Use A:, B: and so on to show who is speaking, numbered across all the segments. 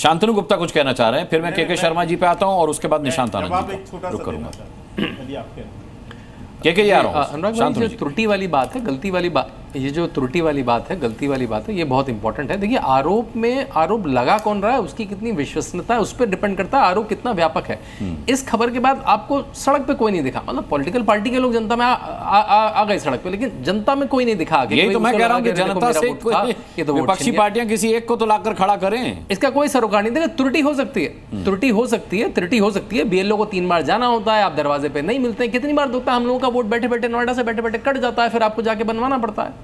A: शांतनु गुप्ता कुछ कहना चाह रहे हैं, फिर मैं के शर्मा जी पे आता हूं और उसके बाद निशांत आनंद जी
B: एक छोटा सा
A: करूंगा।
B: यदि आपके
A: के आ रहा हूं।
C: अनुराग भाई, जो त्रुटि वाली बात है, गलती वाली बात, ये जो त्रुटि वाली बात है, गलती वाली बात है, ये बहुत इंपॉर्टेंट है। देखिए, आरोप लगा कौन रहा है, उसकी कितनी विश्वसनीयता है, उस पर डिपेंड करता है आरोप कितना व्यापक है। इस खबर के बाद आपको सड़क पे कोई नहीं दिखा, मतलब पॉलिटिकल पार्टी के लोग जनता में आ गए सड़क पे, लेकिन जनता में कोई नहीं दिखा।
A: यही तो मैं कह रहा हूं कि जनता से विपक्षी पार्टियां किसी एक को तो लाकर खड़ा करें,
C: इसका कोई सरोकार नहीं। देखिए, त्रुटि हो सकती है, त्रुटि हो सकती है। बीएलओ को 3 बार जाना होता है, आप दरवाजे पे नहीं मिलते हैं। कितनी बार होता है हम लोगों का वोट बैठे बैठे नोएडा से बैठे बैठे कट जाता है, फिर आपको जाके बनवाना पड़ता है।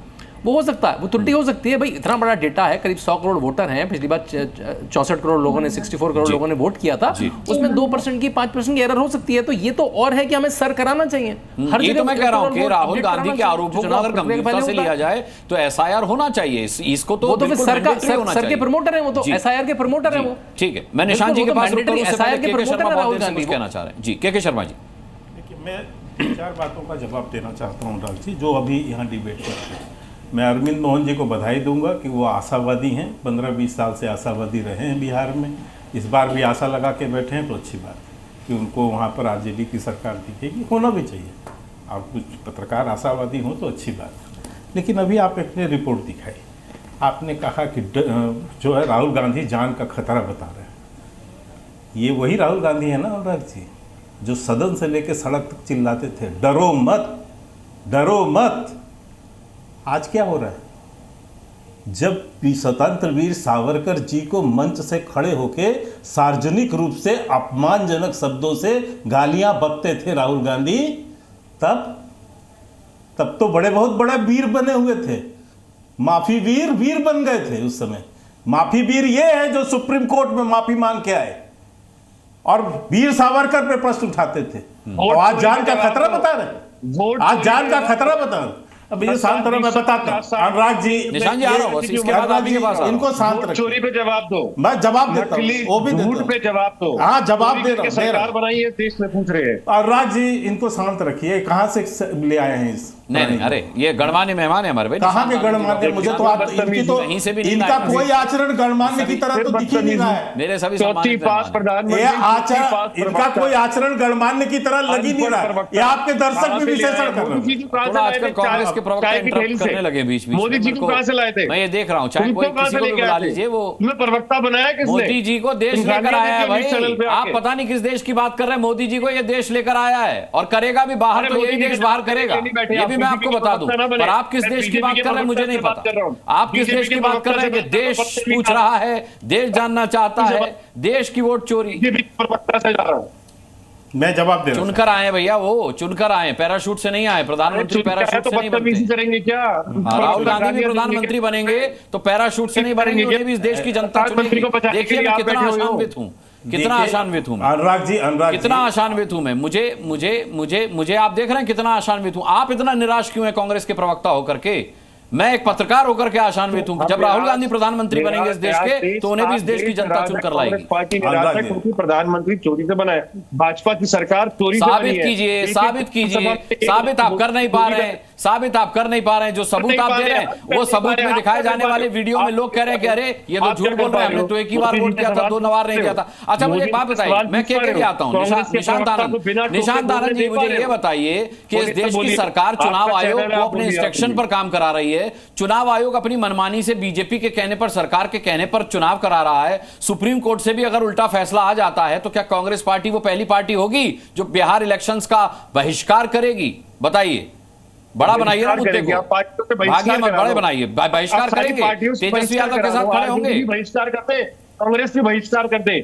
C: वो हो सकता है, वो त्रुटि हो सकती है भाई। इतना बड़ा डेटा है, करीब 100 करोड़ वोटर हैं, पिछली बार 64 करोड़ लोगों ने, 64 करोड़ लोगों ने वोट किया था, उसमें 2% की 5% की एरर हो सकती है। तो ये तो और है कि हमें सर कराना चाहिए हर
A: ये
C: जगह।
A: तो मैं कह रहा हूं कि राहुल गांधी के आरोपों को अगर गंभीरता से लिया जाए तो एसआईआर होना चाहिए। इसको तो
C: फिर सर के प्रमोटर हैं, वो तो एसआईआर के प्रमोटर हैं वो।
A: ठीक है, मैं निशांत जी के पास
C: एसआईआर के प्रमोटर राहुल गांधी
A: कहना चाह रहे हैं जी। के शर्मा जी,
B: देखिए, मैं 4 बातों का जवाब देना चाहता हूँ राहुल जी, जो अभी यहाँ डिबेट कर रहे हैं। मैं अरविंद मोहन जी को बधाई दूंगा कि वो आशावादी हैं, 15-20 साल से आशावादी रहे हैं बिहार में। इस बार भी आशा लगा के बैठे हैं, तो अच्छी बात है कि उनको वहाँ पर आरजेडी की सरकार दिखेगी, होना भी चाहिए। आप कुछ पत्रकार आशावादी हों तो अच्छी बात है। लेकिन अभी आप एक रिपोर्ट दिखाई, आपने कहा कि जो है राहुल गांधी जान का खतरा बता रहे हैं। ये वही राहुल गांधी है ना अनुराग जी, जो सदन से लेकर सड़क तक चिल्लाते थे डरो मत, डरो मत। आज क्या हो रहा है? जब स्वतंत्र वीर सावरकर जी को मंच से खड़े होके सार्वजनिक रूप से अपमानजनक शब्दों से गालियां बकते थे राहुल गांधी, तब तो बहुत बड़ा वीर बने हुए थे। माफी वीर बन गए थे उस समय। माफी वीर ये है जो सुप्रीम कोर्ट में माफी मांग के आए और वीर सावरकर पे प्रश्न उठाते थे। और आज जान का खतरा बता रहे, आज जान का खतरा बता रहे। अब ये शांत रहो, मैं बताता हूँ अनुराग जी।
A: निशांत जी आ रहा हूँ, इसके बाद आप के पास
B: इनको शांत रखिए।
D: चोरी पे जवाब दो,
B: मैं जवाब देता हूँ, वो भी
D: झूठ पे जवाब दो।
B: हाँ, जवाब दे रहा हूँ।
D: सरकार बनाई है, देश में पूछ रहे हैं।
B: अनुराग जी, इनको शांत रखिए। कहाँ से ले आए हैं इस?
A: नहीं, अरे ये गणमान्य मेहमान है हमारे भाई।
B: कहाँ के गणमान्य? मुझे तो इनका कोई आचरण गणमान्य की तरह तो दिख ही नहीं रहा है।
A: मेरे सभी
B: इनका कोई आचरण गणमान्य की तरह लग ही नहीं रहा है। ये आपके दर्शक भी विश्लेषण कर रहे हैं।
A: आजकल कांग्रेस के प्रवक्ता इंटरप्ट करने लगे बीच में।
D: मोदी जी को कहां से लाए थे?
A: मैं ये देख रहा हूँ, चाहे कोई किसी को भी बुला लीजिए, वो
D: प्रवक्ता बनाया किसने?
A: मोदी जी को देश लेकर आया है भाई। आप पता नहीं किस देश की बात कर रहे हैं। मोदी जी को ये देश लेकर आया है और करेगा भी बाहर, तो यही देश बाहर करेगा। ये भी मैं आपको बता दूं। पर आप किस देश की बात कर रहे हैं मुझे नहीं पता। आप किस देश की बात कर रहे हैं कि देश पूछ रहा है, देश जानना चाहता है, देश की वोट चोरी।
B: मैं जवाब दे रहा हूं।
A: चुनकर आए भैया, वो चुनकर आए, पैराशूट से नहीं आए। प्रधानमंत्री पैराशूट से नहीं बनते
D: करेंगे क्या?
A: राहुल गांधी भी प्रधानमंत्री बनेंगे तो पैराशूट से नहीं बनेंगे। उन्हें भी इस देश की जनता चुनेगी। देखिए मैं कितना आशान्वित हूँ, कितना आशान्वित हूं
B: अनुराग जी,
A: कितना आशान्वित हूं मैं। मुझे आप देख रहे हैं कितना आशान्वित हूं। आप इतना निराश क्यों हैं कांग्रेस के प्रवक्ता होकर के? मैं एक पत्रकार होकर के आशान्वित हूं। जब राहुल गांधी प्रधानमंत्री बनेंगे इस देश के, तो उन्हें भी इस देश की जनता चुनकर लाएगी।
D: पार्टी क्योंकि प्रधानमंत्री चोरी से बना है, भाजपा की सरकार चोरी से बनी है।
A: साबित कीजिए, साबित कीजिए। साबित आप कर नहीं पा रहे हैं, साबित आप कर नहीं पा रहे हैं। जो सबूत आप दे रहे हैं, वो सबूत में दिखाए जाने वाले वीडियो में लोग कह रहे हैं कि अरे ये तो झूठ बोल रहे हैं, हमने तो एक ही बार वोट किया था, 2 बार नहीं किया था। अच्छा मुझे एक बात बताइए, मैं के आता हूँ। निशांत आनंद जी, मुझे ये बताइए कि इस देश की सरकार चुनाव आयोग को अपने इंस्ट्रक्शन पर काम करा रही है। चुनाव आयोग अपनी मनमानी से बीजेपी के कहने पर, सरकार के कहने पर चुनाव करा रहा है। सुप्रीम कोर्ट से भी अगर उल्टा फैसला आ जाता है तो क्या कांग्रेस पार्टी वो पहली पार्टी होगी जो बिहार इलेक्शंस का बहिष्कार करेगी? बताइए, बड़ा बनाइए ना मुद्दे को, भागिए मत, बड़े बनाइए। बहिष्कार करेंगे, तेजस्वी यादव के साथ खड़े होंगे।
D: बहिष्कार करते, कांग्रेस भी बहिष्कार करते।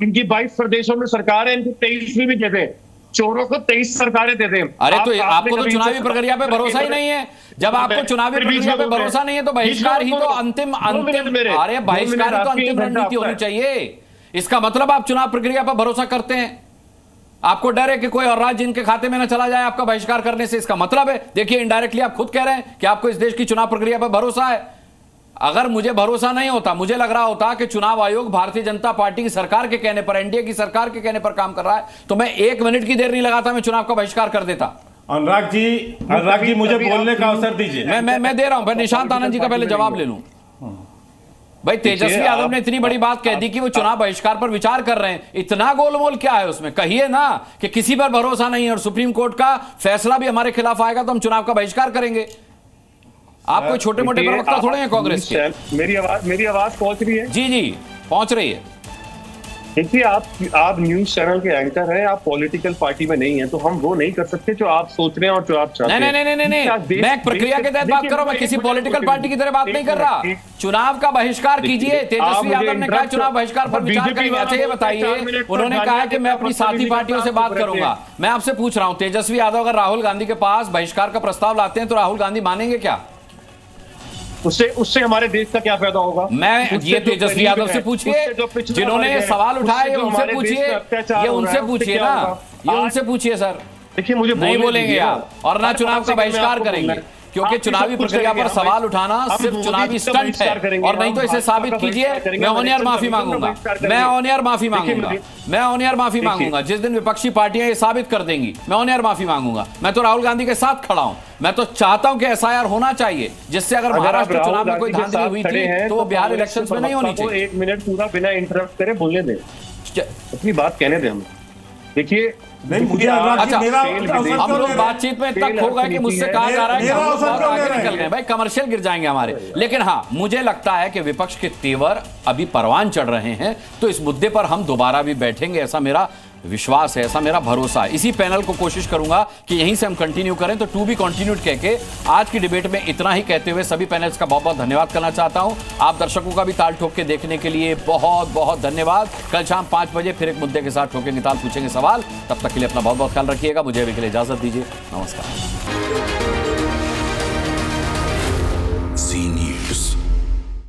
D: इनकी 22 प्रदेशों में सरकार है, इनको 23वीं भी कहते हैं। चोरों को 23 सरकारें देते हैं।
A: अरे तो आपको तो चुनावी प्रक्रिया पे भरोसा ही नहीं है। जब आपको चुनावी प्रक्रिया पे भरोसा नहीं है तो बहिष्कार ही तो अंतिम अरे बहिष्कार ही तो अंतिम रणनीति होनी चाहिए। इसका मतलब आप चुनाव प्रक्रिया पर भरोसा करते हैं। आपको डर है कि कोई और राज्य इनके खाते में न चला जाए आपका बहिष्कार करने से। इसका मतलब है, देखिए इनडायरेक्टली आप खुद कह रहे हैं कि आपको इस देश की चुनाव प्रक्रिया पर भरोसा है। अगर मुझे भरोसा नहीं होता, मुझे लग रहा होता कि चुनाव आयोग भारतीय जनता पार्टी की सरकार के कहने पर, एनडीए की सरकार के कहने पर काम कर रहा है, तो मैं 1 मिनट की देर नहीं लगाता, मैं चुनाव का बहिष्कार कर देता।
B: अनुराग जी मुझे बोलने का अवसर दीजिए।
A: मैं दे रहा हूं। मैं निशांत आनंद जी का पहले जवाब ले लूं। भाई तेजस्वी यादव ने इतनी बड़ी बात कह दी कि वो चुनाव बहिष्कार पर विचार कर रहे हैं, इतना गोलमोल क्या है उसमें? कहिए ना कि किसी पर भरोसा नहीं है और सुप्रीम कोर्ट का फैसला भी हमारे खिलाफ आएगा तो हम चुनाव का बहिष्कार करेंगे। आप कोई छोटे मोटे प्रवक्ता थोड़े हैं कांग्रेस के।
D: मेरी आवाज पहुंच रही है?
A: जी जी पहुंच रही है।
D: देखिए, आप न्यूज चैनल के एंकर हैं, आप पॉलिटिकल पार्टी में नहीं है, तो हम वो नहीं कर सकते जो आप सोच रहे हैं और जो आप चाहते हैं।
A: नहीं, मैं एक प्रक्रिया के तहत बात कर रहा हूं, मैं किसी पॉलिटिकल पार्टी की तरह बात नहीं कर रहा। चुनाव का बहिष्कार कीजिए। तेजस्वी यादव ने कहा चुनाव बहिष्कार पर विचार करेंगे। अच्छा ये बताइए, उन्होंने कहा कि मैं अपनी साथी पार्टियों से बात करूंगा। मैं आपसे पूछ रहा हूं, तेजस्वी यादव अगर राहुल गांधी के पास बहिष्कार का प्रस्ताव लाते हैं तो राहुल गांधी मानेंगे क्या?
D: उससे हमारे देश का क्या फायदा होगा?
A: मैं ये तेजस्वी यादव से पूछिए, जिन्होंने ये सवाल उठाए, उनसे पूछिए, ये उनसे पूछिए ना, ये उनसे पूछिए सर।
D: देखिए, मुझे
A: नहीं बोलेंगे आप और ना चुनाव का बहिष्कार करेंगे, क्योंकि चुनावी प्रक्रिया पर सवाल उठाना सिर्फ चुनावी स्टंट है। और नहीं तो इसे साबित कीजिए। मैं ऑन एयर माफी मांगूंगा, मैं ऑन एयर माफी मांगूंगा, मैं ऑन एयर माफी मांगूंगा। जिस दिन विपक्षी पार्टियां ये साबित कर देंगी, मैं ऑन एयर माफी मांगूंगा। मैं तो राहुल गांधी के साथ खड़ा हूं। मैं तो चाहता हूं कि एसआईआर होना चाहिए, जिससे अगर महाराष्ट्र चुनाव में कोई धांधली हुई थी तो वो बिहार इलेक्शंस में नहीं होनी चाहिए।
D: 1 मिनट पूरा बिना इंटरप्ट करे बोलने दें, अपनी बात कहने दें हमें। देखिए,
B: नहीं, मुझे
A: अच्छा, हम लोग बातचीत में तक हो गए कि मुझसे कहा जा रहा है कि हम लोग बहुत आगे निकल गए। भाई कमर्शियल गिर जाएंगे हमारे। लेकिन हाँ, मुझे लगता है कि विपक्ष के तेवर अभी परवान चढ़ रहे हैं, तो इस मुद्दे पर हम दोबारा भी बैठेंगे, ऐसा मेरा विश्वास है, ऐसा मेरा भरोसा है। इसी पैनल को कोशिश करूंगा कि यहीं से हम कंटिन्यू करें। तो टू बी कंटिन्यूड कह के आज की डिबेट में इतना ही कहते हुए सभी पैनल्स का बहुत बहुत धन्यवाद करना चाहता हूं। आप दर्शकों का भी ताल ठोक के देखने के लिए बहुत बहुत धन्यवाद। कल शाम 5 बजे फिर एक मुद्दे के साथ ठोकेंगे ताल, पूछेंगे सवाल। तब तक के लिए अपना बहुत बहुत ख्याल रखिएगा। मुझे अभी के लिए इजाजत दीजिए। नमस्कार।